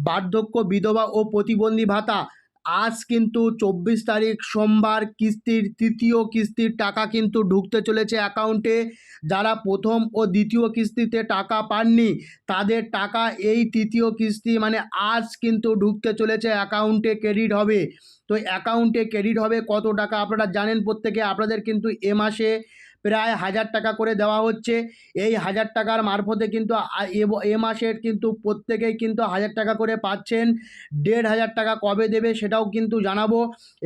বার্ধক্য বিধবা ও প্রতিবন্ধী ভাতা আজ কিন্তু 24 তারিখ সোমবার কিস্তির তৃতীয় কিস্তির টাকা কিন্তু ঢুকতে চলেছে অ্যাকাউন্টে। যারা প্রথম ও দ্বিতীয় কিস্তিতে টাকা পাননি তাদের টাকা এই তৃতীয় কিস্তি মানে আজ কিন্তু ঢুকতে চলেছে, অ্যাকাউন্টে ক্রেডিট হবে। তো অ্যাকাউন্টে ক্রেডিট হবে কত টাকা আপনারা জানেন প্রত্যেকে। আপনাদের কিন্তু এ মাসে প্রায় 1000 টাকা করে দেওয়া হচ্ছে। এই 1000 টাকার মারফতে কিন্তু এ মাসের কিন্তু প্রত্যেকেই কিন্তু 1000 টাকা করে পাচ্ছেন। 1500 টাকা কবে দেবে সেটাও কিন্তু জানাবো।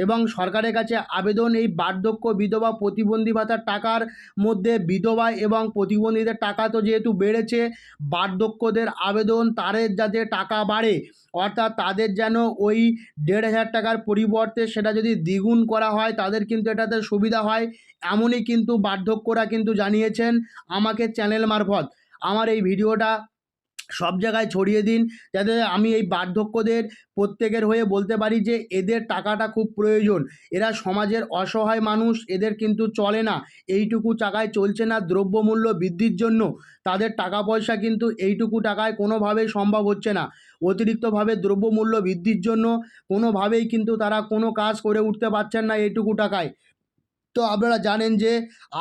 এবং সরকারের কাছে আবেদন, এই বার্ধক্য বিধবা প্রতিবন্ধী ভাতার টাকার মধ্যে বিধবা এবং প্রতিবন্ধীদের টাকা তো যেহেতু বেড়েছে, বার্ধক্যদের আবেদন তাদের যাতে টাকা বাড়ে, অর্থাৎ তাদের যেন ওই 1500 টাকার পরিবর্তে সেটা যদি দ্বিগুণ করা হয় তাদের কিন্তু এটাতে সুবিধা হয়, এমনই কিন্তু বার্ধক্যরা কিন্তু জানিয়েছেন আমাকে চ্যানেল মারফত। আমার এই ভিডিওটা সব জায়গায় ছড়িয়ে দিন, যাতে আমি এই বার্ধক্যদের প্রত্যেকের হয়ে বলতে পারি যে এদের টাকাটা খুব প্রয়োজন। এরা সমাজের অসহায় মানুষ, এদের কিন্তু চলে না, এইটুকু টাকায় চলছে না। দ্রব্যমূল্য বৃদ্ধির জন্য তাদের টাকা পয়সা কিন্তু এইটুকু টাকায় কোনোভাবেই সম্ভব হচ্ছে না। অতিরিক্তভাবে দ্রব্যমূল্য বৃদ্ধির জন্য কোনোভাবেই কিন্তু তারা কোনো কাজ করে উঠতে পারছেন না এইটুকু টাকায়। তো আপনারা জানেন যে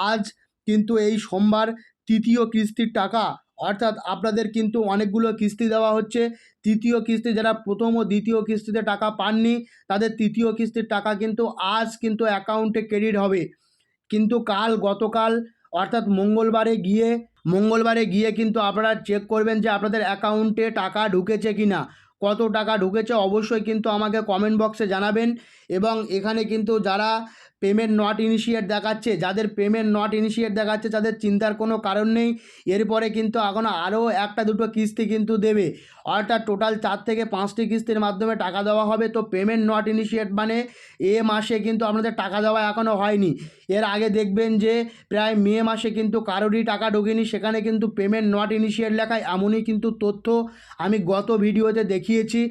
আজ কিন্তু এই সোমবার তৃতীয় কিস্তির টাকা, অর্থাৎ আপনাদের কিন্তু অনেকগুলো কিস্তি দেওয়া হচ্ছে। তৃতীয় কিস্তি যারা প্রথম ও দ্বিতীয় কিস্তিতে টাকা পাননি তাদের তৃতীয় কিস্তির টাকা কিন্তু আজ কিন্তু অ্যাকাউন্টে ক্রেডিট হবে। কিন্তু গতকাল অর্থাৎ মঙ্গলবারে গিয়ে কিন্তু আপনারা চেক করবেন যে আপনাদের অ্যাকাউন্টে টাকা ঢুকেছে কি না। কত টাকা ঢুকেছে অবশ্যই কিন্তু আমাকে কমেন্ট বক্সে জানাবেন। এবং এখানে কিন্তু যারা পেমেন্ট নট ইনিশিয়েট দেখাচ্ছে, যাদের পেমেন্ট নট ইনিশিয়েট দেখাচ্ছে তাদের চিন্তার কোনো কারণ নেই। এরপরে কিন্তু এখনও আরও একটা দুটো কিস্তি কিন্তু দেবে, অর্থাৎ টোটাল 4 থেকে 5টি কিস্তির মাধ্যমে টাকা দেওয়া হবে। তো পেমেন্ট নট ইনিশিয়েট মানে এ মাসে কিন্তু আপনাদের টাকা দেওয়া এখনও হয়নি। এর আগে দেখবেন যে প্রায় মে মাসে কিন্তু কারোরই টাকা ঢোকেনি, সেখানে কিন্তু পেমেন্ট নট ইনিশিয়েট লেখায়, এমনই কিন্তু তথ্য আমি গত ভিডিওতে দেখিয়েছি।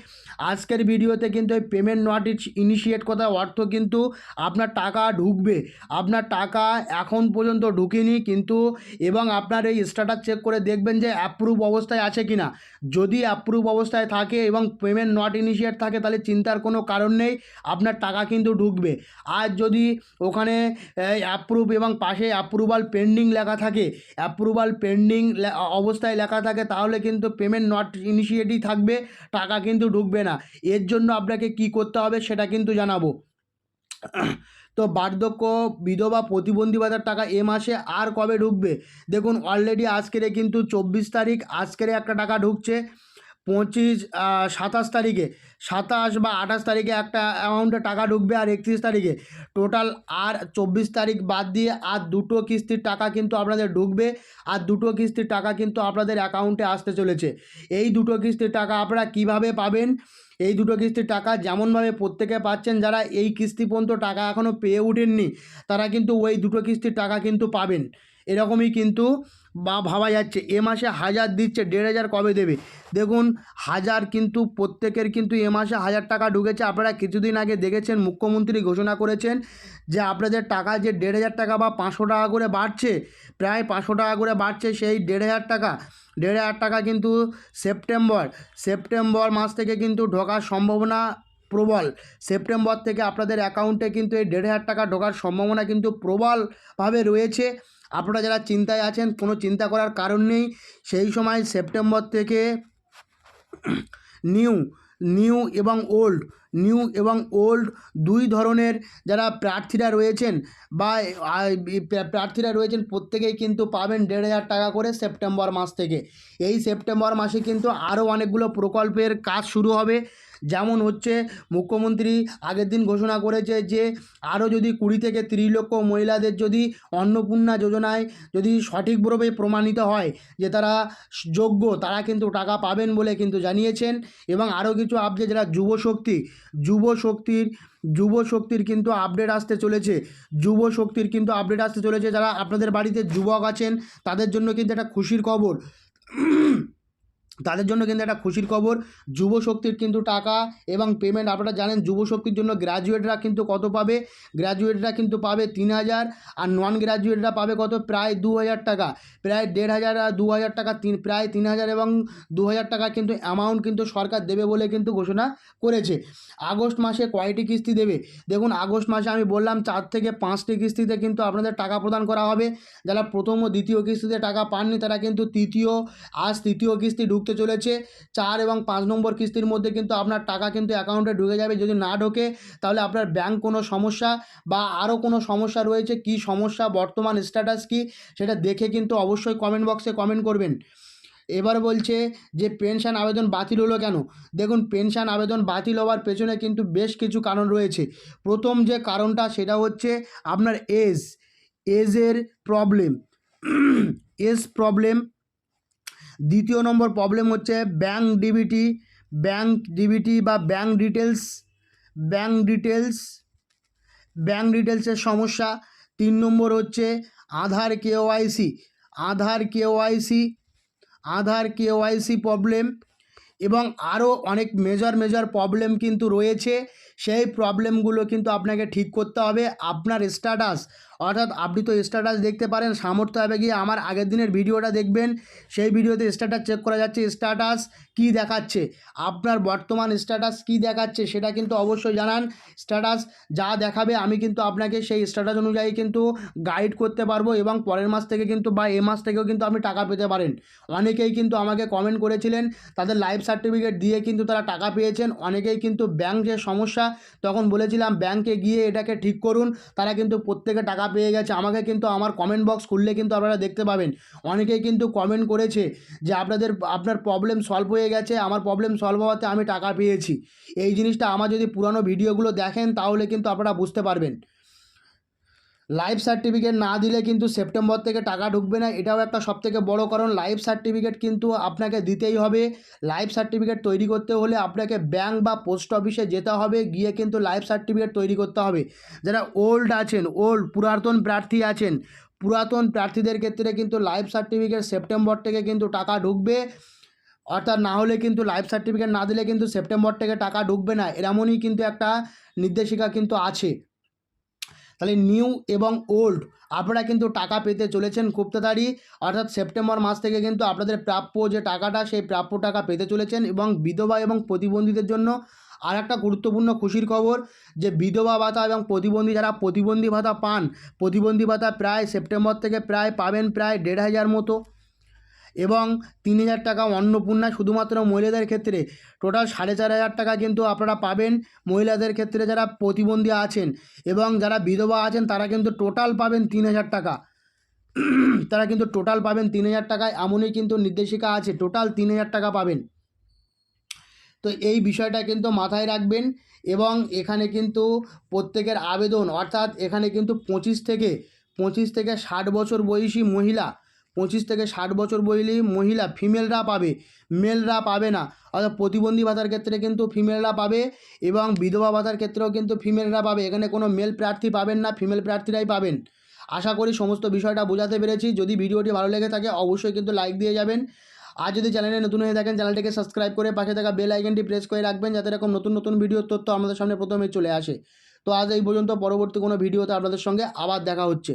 আজকের ভিডিওতে কিন্তু এই পেমেন্ট নট ইনিশিয়েট কথার অর্থ কিন্তু আপনার টাকা ঢুকবে, আপনার টাকা এখন পর্যন্ত ঢুকেনি কিন্তু। এবং আপনার এই স্ট্যাটাস চেক করে দেখবেন যে অ্যাপ্রুভ অবস্থায় আছে কি না। যদি অ্যাপ্রুভ অবস্থায় থাকে এবং পেমেন্ট নট ইনিশিয়েট থাকে তাহলে চিন্তার কোনো কারণ নেই, আপনার টাকা কিন্তু ঢুকবে। আর যদি ওখানে অ্যাপ্রুভ এবং পাশে অ্যাপ্রুভাল পেন্ডিং লেখা থাকে, অ্যাপ্রুভাল পেন্ডিং অবস্থায় লেখা থাকে, তাহলে কিন্তু পেমেন্ট নট ইনিশিয়েটই থাকবে, টাকা কিন্তু ঢুকবে না। এর জন্য আপনাকে কি করতে হবে সেটা কিন্তু জানাবো। তো বার্ধক্য বিধবা প্রতিবন্ধী ভাতার টাকা এ মাসে আর কবে ঢুকবে দেখুন। অলরেডি আজকের কিন্তু 24 তারিখ, আজকের একটা টাকা ঢুকছে। 27 তারিখে, 27 বা 28 তারিখে একটা অ্যামাউন্টে টাকা ঢুকবে, আর 31 তারিখে টোটাল আর 24 তারিখ বাদ দিয়ে আর দুটো কিস্তির টাকা কিন্তু আপনাদের ঢুকবে। আর দুটো কিস্তির টাকা কিন্তু আপনাদের অ্যাকাউন্টে আসতে চলেছে। এই দুটো কিস্তির টাকা আপনারা কিভাবে পাবেন, এই দুটো কিস্তির টাকা যেমনভাবে প্রত্যেকে পাচ্ছেন, যারা এই কিস্তি পর্যন্ত টাকা এখনও পেয়ে ওঠেননি তারা কিন্তু ওই দুটো কিস্তির টাকা কিন্তু পাবেন। এরকমই কিন্তু ভাবা যাচ্ছে। এ মাসে 1000 দিচ্ছে, 1500 কবে দেবে দেখুন। 1000 কিন্তু প্রত্যেকের কিন্তু এ মাসে 1000 টাকা ঢুকেছে। আপনারা কিছুদিন আগে দেখেছেন মুখ্যমন্ত্রী ঘোষণা করেছেন যে আপনাদের টাকা যে 1500 টাকা বা 500 টাকা করে বাড়ছে, প্রায় 500 টাকা করে বাড়ছে, সেই 1500 টাকা কিন্তু সেপ্টেম্বর মাস থেকে কিন্তু ঢোকার সম্ভাবনা প্রবল। সেপ্টেম্বর থেকে আপনাদের অ্যাকাউন্টে কিন্তু এই 1500 টাকা ঢোকার সম্ভাবনা কিন্তু প্রবলভাবে রয়েছে। আপনারা যারা চিন্তায় আছেন কোনো চিন্তা করার কারণ নেই। সেই সময় সেপ্টেম্বর থেকে নিউ নিউ এবং ওল্ড দুই ধরনের যারা প্রার্থীরা রয়েছেন প্রত্যেকেই কিন্তু পাবেন 1500 টাকা করে সেপ্টেম্বর মাস থেকে। এই সেপ্টেম্বর মাসে কিন্তু আরও অনেকগুলো প্রকল্পের কাজ শুরু হবে। যেমন হচ্ছে মুখ্যমন্ত্রী আগের দিন ঘোষণা করেছে যে আরও যদি 20 থেকে 30 লক্ষ মহিলাদের যদি অন্নপূর্ণা যোজনায় যদি সঠিকভাবে প্রমাণিত হয় যে তারা যোগ্য, তারা কিন্তু টাকা পাবেন বলে কিন্তু জানিয়েছেন। এবং আরও কিছু আপডেট, যারা যুবশক্তির কিন্তু আপডেট আসতে চলেছে। যারা আপনাদের বাড়িতে যুবক আছেন তাদের জন্য কিন্তু একটা খুশির খবর। তাদের জন্য কিন্তু একটা খুশির খবর। যুব শক্তির কিন্তু টাকা এবং পেমেন্ট আপনারা জানেন, যুব শক্তির জন্য গ্র্যাজুয়েটরা কিন্তু কত পাবে, গ্র্যাজুয়েটরা কিন্তু পাবে 3,000, আর নন গ্র্যাজুয়েটরা পাবে কত, প্রায় 2,000 টাকা, প্রায় 1,500 আর 2,000 টাকা, প্রায় 3,000 এবং 2,000 টাকা কিন্তু অ্যামাউন্ট কিন্তু সরকার দেবে বলে কিন্তু ঘোষণা করেছে। আগস্ট মাসে কয়টি কিস্তি দেবে? দেখুন, আগস্ট মাসে আমি বললাম 4 থেকে 5টি কিস্তিতে কিন্তু আপনাদের টাকা প্রদান করা হবে। যারা প্রথম ও দ্বিতীয় কিস্তিতে টাকা পাননি তারা কিন্তু তৃতীয় কিস্তি ঢুকতে চলেছে। 4 এবং 5 নম্বর কিস্তির মধ্যে কিন্তু আপনার টাকা কিন্তু অ্যাকাউন্টে ঢুকে যাবে। যদি না ঢোকে তাহলে আপনার ব্যাংক কোনো সমস্যা বা আরও কোনো সমস্যা রয়েছে, কি সমস্যা, বর্তমান স্ট্যাটাস কী, সেটা দেখে কিন্তু অবশ্যই কমেন্ট বক্সে কমেন্ট করবেন। এবার বলছে যে পেনশন আবেদন বাতিল হলো কেন? দেখুন, পেনশন আবেদন বাতিল হওয়ার পেছনে কিন্তু বেশ কিছু কারণ রয়েছে। প্রথম যে কারণটা সেটা হচ্ছে আপনার এজের প্রবলেম, এজ প্রবলেম। দ্বিতীয় নম্বর প্রবলেম হচ্ছে ব্যাংক ডিবিটি বা ব্যাংক ডিটেলসের সমস্যা। 3 নম্বর হচ্ছে আধার কেওয়াইসি প্রবলেম, এবং আরও অনেক মেজর প্রবলেম কিন্তু রয়েছে। সেই প্রবলেমগুলো কিন্তু আপনাকে ঠিক করতে হবে। আপনার স্ট্যাটাস, অর্থাৎ আপনি তো স্ট্যাটাস দেখতে পারেন, সামর্থ্য হবে গিয়ে আমার আগের দিনের ভিডিওটা দেখবেন। সেই ভিডিওতে স্ট্যাটাস চেক করা যাচ্ছে, স্ট্যাটাস কী দেখাচ্ছে, আপনার বর্তমান স্ট্যাটাস কী দেখাচ্ছে সেটা কিন্তু অবশ্যই জানান। স্ট্যাটাস যা দেখাবে আমি কিন্তু আপনাকে সেই স্ট্যাটাস অনুযায়ী কিন্তু গাইড করতে পারবো, এবং পরের মাস থেকে কিন্তু বা এ মাস থেকেও কিন্তু আপনি টাকা পেতে পারেন। অনেকেই কিন্তু আমাকে কমেন্ট করেছিলেন, তাদের লাইফ সার্টিফিকেট দিয়ে কিন্তু তারা টাকা পেয়েছেন। অনেকেই কিন্তু ব্যাংক যে সমস্যা, তখন বলেছিলাম ব্যাংকে গিয়ে এটাকে ঠিক করুন, তারা কিন্তু প্রত্যেকে টাকা পেয়ে গেছে। আমাকে কিন্তু আমার কমেন্ট বক্স খুললে কিন্তু আপনারা দেখতে পাবেন, অনেকেই কিন্তু কমেন্ট করেছে যে আপনার প্রবলেম সলভ হয়ে গেছে, আমার প্রবলেম সলভ হওয়াতে আমি টাকা পেয়েছি। এই জিনিসটা আমার যদি পুরানো ভিডিওগুলো দেখেন তাহলে কিন্তু আপনারা বুঝতে পারবেন। লাইফ সার্টিফিকেট না দিলে কিন্তু সেপ্টেম্বর থেকে টাকা ঢুকবে না, এটাও একটা সবথেকে বড় কারণ। লাইফ সার্টিফিকেট কিন্তু আপনাকে দিতেই হবে। লাইফ সার্টিফিকেট তৈরি করতে হলে আপনাকে ব্যাংক বা পোস্ট অফিসে যেতে হবে, গিয়ে কিন্তু লাইফ সার্টিফিকেট তৈরি করতে হবে। যারা পুরাতন প্রার্থীদের ক্ষেত্রে কিন্তু লাইফ সার্টিফিকেট সেপ্টেম্বর থেকে কিন্তু টাকা ঢুকবে, অর্থাৎ না হলে কিন্তু লাইফ সার্টিফিকেট না দিলে কিন্তু সেপ্টেম্বর থেকে টাকা ঢুকবে না, এমনই কিন্তু একটা নির্দেশিকা কিন্তু আছে। তাহলে নিউ এবং ওল্ড আপনারা কিন্তু টাকা পেতে চলেছেন খুব তাড়াতাড়ি, অর্থাৎ সেপ্টেম্বর মাস থেকে কিন্তু আপনাদের প্রাপ্য যে টাকাটা, সেই প্রাপ্য টাকা পেতে চলেছেন। এবং বিধবা এবং প্রতিবন্ধীদের জন্য আর একটা গুরুত্বপূর্ণ খুশির খবর, যে বিধবা ভাতা এবং যারা প্রতিবন্ধী ভাতা পান, প্রতিবন্ধী ভাতা প্রায় সেপ্টেম্বর থেকে পাবেন প্রায় 1,500 মতো, এবং 3,000 টাকা অন্নপূর্ণা শুধুমাত্র মহিলাদের ক্ষেত্রে। টোটাল 4,500 টাকা কিন্তু আপনারা পাবেন মহিলাদের ক্ষেত্রে যারা প্রতিবন্ধী আছেন, এবং যারা বিধবা আছেন তারা কিন্তু টোটাল পাবেন 3,000 টাকা। তারা কিন্তু টোটাল পাবেন 3,000 টাকায়, এমনই কিন্তু নির্দেশিকা আছে, টোটাল 3,000 টাকা পাবেন। তো এই বিষয়টা কিন্তু মাথায় রাখবেন। এবং এখানে কিন্তু প্রত্যেকের আবেদন, অর্থাৎ এখানে কিন্তু 25 থেকে 60 বছর বয়সী মহিলা, 25 থেকে 60 বছর বয়সী মহিলা ফিমেলরা পাবে, মেলরা পাবে না। অর্থাৎ প্রতিবন্ধী ভাতার ক্ষেত্রে কিন্তু ফিমেলরা পাবে, এবং বিধবা ভাতার ক্ষেত্রেও কিন্তু ফিমেলরা পাবে। এখানে কোনো মেল প্রার্থী পাবেন না, ফিমেল প্রার্থীরাই পাবেন। আশা করি সমস্ত বিষয়টা বোঝাতে পেরেছি। যদি ভিডিওটি ভালো লেগে থাকে অবশ্যই কিন্তু লাইক দিয়ে যাবেন। আর যদি চ্যানেলে নতুন হয়ে থাকেন চ্যানেলটিকে সাবস্ক্রাইব করে পাশে থাকা বেল আইকনটি প্রেস করে রাখবেন, যাতে এরকম নতুন ভিডিওর তথ্য আমাদের সামনে প্রথমে চলে আসে। তো আজ এই পর্যন্ত, পরবর্তী কোনো ভিডিওতে আপনাদের সঙ্গে আবার দেখা হচ্ছে।